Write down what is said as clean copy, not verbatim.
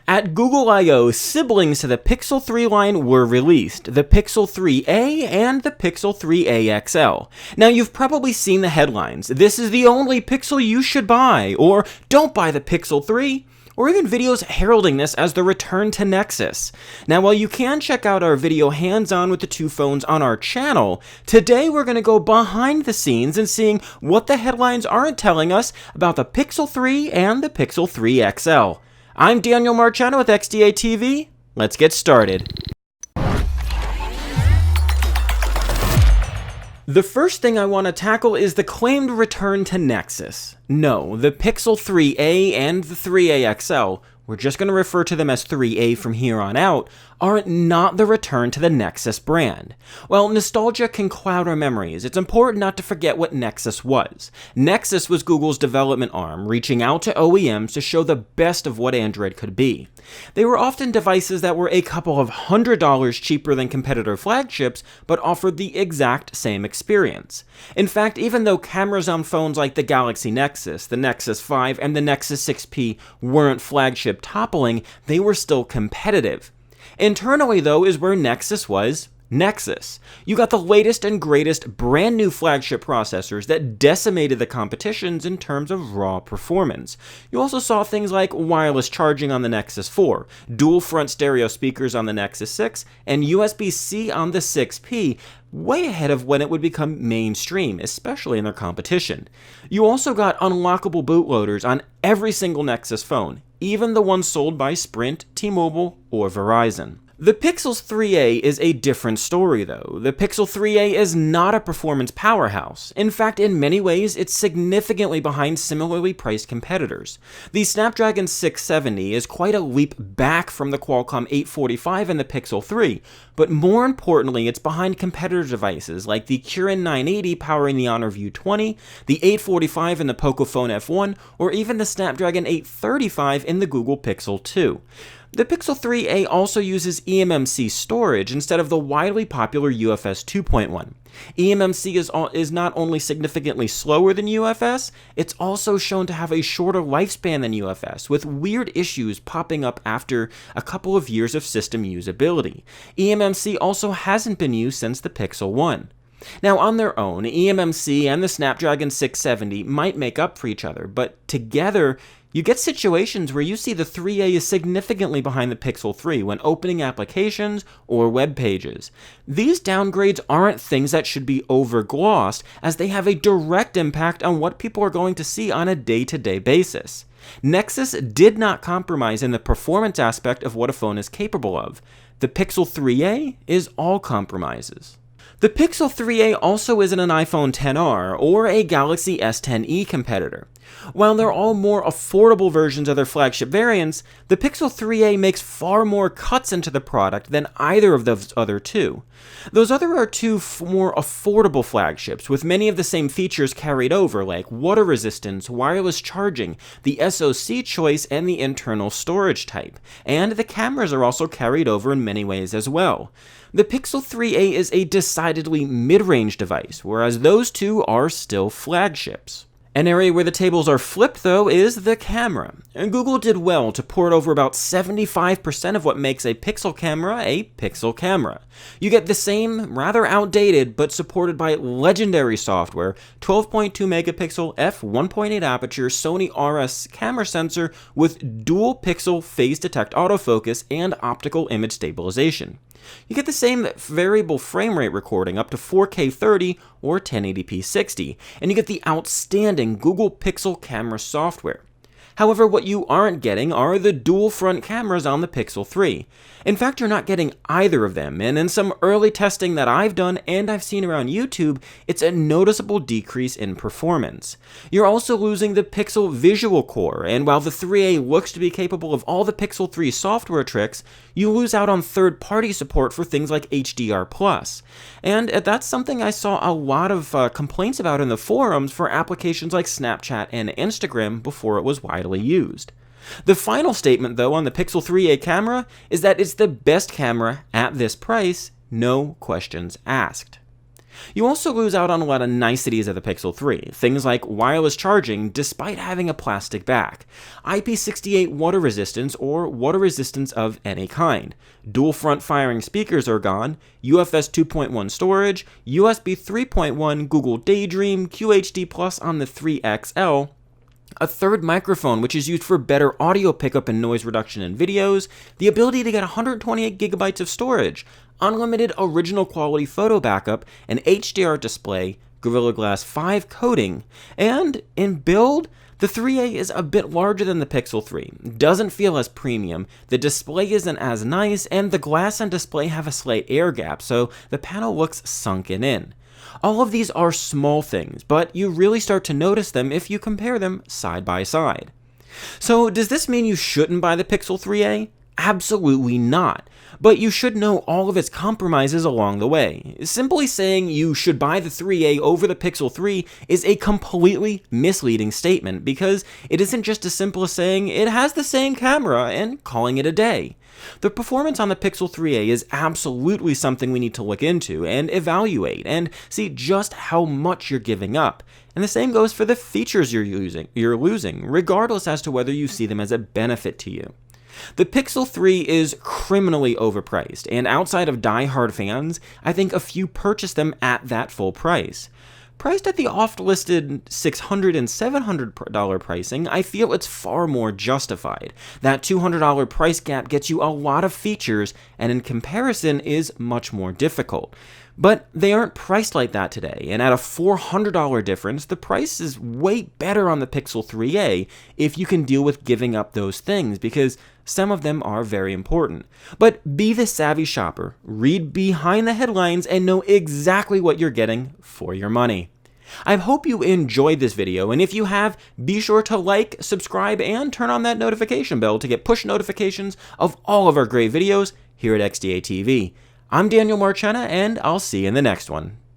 At Google I/O, siblings to the Pixel 3 line were released, the Pixel 3a and the Pixel 3a XL. Now you've probably seen the headlines, "This is the only Pixel you should buy," or "Don't buy the Pixel 3," or even videos heralding this as the return to Nexus. Now while you can check out our video hands-on with the two phones on our channel, today we're going to go behind the scenes and seeing what the headlines aren't telling us about the Pixel 3 and the Pixel 3 XL. I'm Daniel Marciano with XDA TV. Let's get started. The first thing I want to tackle is the claimed return to Nexus. No, the Pixel 3a and the 3a XL, we're just going to refer to them as 3a from here on out, are not the return to the Nexus brand. While nostalgia can cloud our memories, it's important not to forget what Nexus was. Nexus was Google's development arm, reaching out to OEMs to show the best of what Android could be. They were often devices that were a couple of $100 cheaper than competitor flagships, but offered the exact same experience. In fact, even though cameras on phones like the Galaxy Nexus, the Nexus 5, and the Nexus 6P weren't flagship toppling, they were still competitive. Internally, though, is where Nexus was Nexus. You got the latest and greatest brand new flagship processors that decimated the competitions in terms of raw performance. You also saw things like wireless charging on the Nexus 4, dual front stereo speakers on the Nexus 6, and USB-C on the 6P, way ahead of when it would become mainstream, especially in their competition. You also got unlockable bootloaders on every single Nexus phone, even the ones sold by Sprint, T-Mobile, or Verizon. The Pixel 3a is a different story though. The Pixel 3a is not a performance powerhouse. In fact, in many ways, it's significantly behind similarly priced competitors. The Snapdragon 670 is quite a leap back from the Qualcomm 845 and the Pixel 3, but more importantly, it's behind competitor devices like the Kirin 980 powering the Honor View 20, the 845 in the Pocophone F1, or even the Snapdragon 835 in the Google Pixel 2. The Pixel 3a also uses eMMC storage instead of the widely popular UFS 2.1. eMMC is not only significantly slower than UFS, it's also shown to have a shorter lifespan than UFS, with weird issues popping up after a couple of years of system usability. eMMC also hasn't been used since the Pixel 1. Now, on their own, eMMC and the Snapdragon 670 might make up for each other, but together, you get situations where you see the 3a is significantly behind the Pixel 3 when opening applications or web pages. These downgrades aren't things that should be overglossed, as they have a direct impact on what people are going to see on a day-to-day basis. Nexus did not compromise in the performance aspect of what a phone is capable of. The Pixel 3a is all compromises. The Pixel 3a also isn't an iPhone XR or a Galaxy S10e competitor. While they're all more affordable versions of their flagship variants, the Pixel 3a makes far more cuts into the product than either of those other two. Those other are two more affordable flagships with many of the same features carried over, like water resistance, wireless charging, the SoC choice, and the internal storage type. And the cameras are also carried over in many ways as well. The Pixel 3a is a decidedly mid-range device, whereas those two are still flagships. An area where the tables are flipped, though, is the camera. And Google did well to port over about 75% of what makes a Pixel camera. You get the same, rather outdated, but supported by legendary software, 12.2 megapixel f1.8 aperture Sony RS camera sensor with dual pixel phase detect autofocus and optical image stabilization. You get the same variable frame rate recording up to 4K 30 or 1080p 60, and you get the outstanding Google Pixel camera software. However, what you aren't getting are the dual front cameras on the Pixel 3. In fact, you're not getting either of them, and in some early testing that I've done and I've seen around YouTube, it's a noticeable decrease in performance. You're also losing the Pixel visual core, and while the 3a looks to be capable of all the Pixel 3 software tricks, you lose out on third-party support for things like HDR+. And that's something I saw a lot of complaints about in the forums for applications like Snapchat and Instagram before it was widely used. The final statement, though, on the Pixel 3a camera is that it's the best camera at this price, no questions asked. You also lose out on a lot of niceties of the Pixel 3, things like wireless charging despite having a plastic back, IP68 water resistance or water resistance of any kind, dual front firing speakers are gone, UFS 2.1 storage, USB 3.1 Google Daydream, QHD Plus on the 3XL, a third microphone which is used for better audio pickup and noise reduction in videos, the ability to get 128 gigabytes of storage, unlimited original quality photo backup, an HDR display, Gorilla Glass 5 coating, and in build, the 3A is a bit larger than the Pixel 3, doesn't feel as premium, the display isn't as nice, and the glass and display have a slight air gap, so the panel looks sunken in. All of these are small things, but you really start to notice them if you compare them side by side. So does this mean you shouldn't buy the Pixel 3a? Absolutely not. But you should know all of its compromises along the way. Simply saying you should buy the 3a over the Pixel 3 is a completely misleading statement because it isn't just as simple as saying it has the same camera and calling it a day. The performance on the Pixel 3a is absolutely something we need to look into and evaluate and see just how much you're giving up. And the same goes for the features you're losing, regardless as to whether you see them as a benefit to you. The Pixel 3 is criminally overpriced, and outside of die-hard fans, I think a few purchase them at that full price. Priced at the oft-listed $600 and $700 pricing, I feel it's far more justified. That $200 price gap gets you a lot of features, and in comparison is much more difficult. But they aren't priced like that today, and at a $400 difference, the price is way better on the Pixel 3a if you can deal with giving up those things, because some of them are very important. But be the savvy shopper, read behind the headlines, and know exactly what you're getting for your money. I hope you enjoyed this video, and if you have, be sure to like, subscribe, and turn on that notification bell to get push notifications of all of our great videos here at XDA TV. I'm Daniel Marchena, and I'll see you in the next one.